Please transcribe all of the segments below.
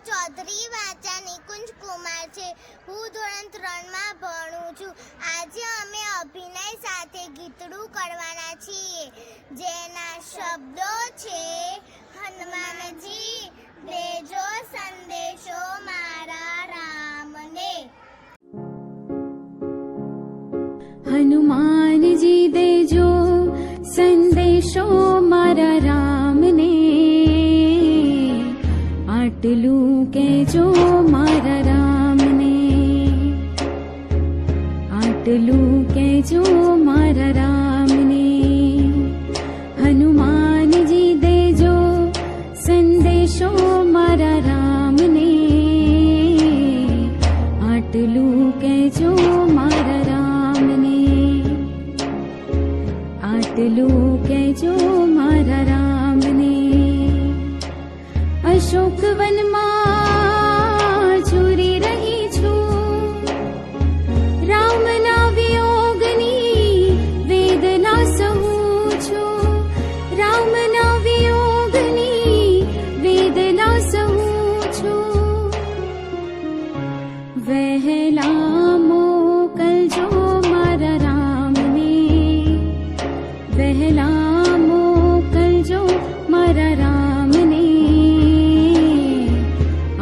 ચૌધરી વાચા નિકુંજ કુમાર છે. હું ધોરણ 3 માં ભણું છું. આજે અમે અભિનય સાથે ગીતડું કરવાના છીએ, જેના શબ્દો છે: હનુમાનજી દેજો સંદેશો મારા રામને. હનુમાનજી દેજો સંદેશો મારા રામને, આટલું કહેજો મારા રામને, આટલું કહેજો મારા રામને. હનુમાનજી દેજો સંદેશો મારા રામને, આટલું કહેજો મારા રામને, આટલું કહેજો મારા રામને. અશોક વનમાં ઝૂરી રહી છું, રામના વિયોગની વેદના સહું છું, રામના વિયોગની વેદના સહું છું. વહેલા મોકલજો મારા રામને, વહેલા મોકલજો મારા રામને,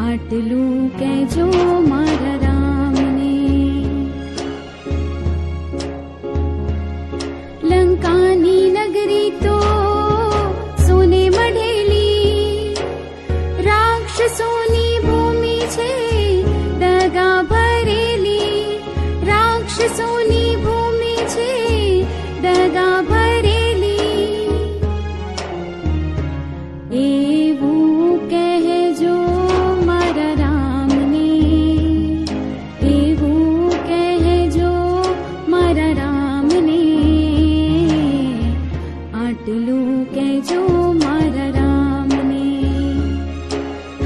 આટલું કહેજો મારા રામને. લંકાની નગરી તો સોને મઢેલી, રાક્ષસોની ભૂમિ છે દગા ભરેલી, રાક્ષસોની ભૂમિ છે દગા ભરેલી. એવું કહેજો મારા રામને, એવું કહેજો મારા રામને, આટલું કહેજો મારા રામને.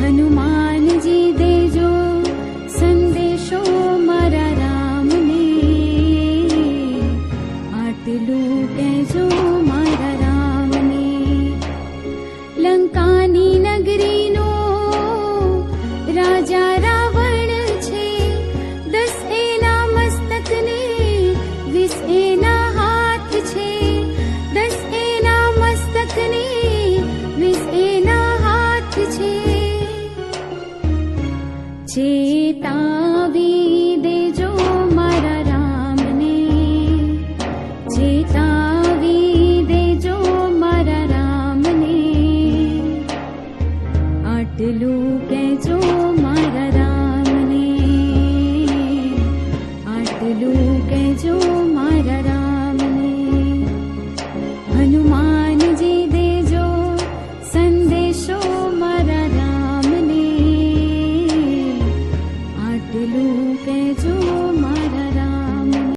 હનુમાનજી દેજો સંદેશો મારા રામને, આટલું કહેજો મારા રામને. લંકાની નગરીનો રાજા રાવણ છે, 10 એના મસ્તકને 20 એના હાથ છે, 10 એના મસ્તકને 20 એના હાથ છે. ચેતાવી દેજો મારા રામને, ચેતાવી દેજો મારા રામને, આટલું કહેજો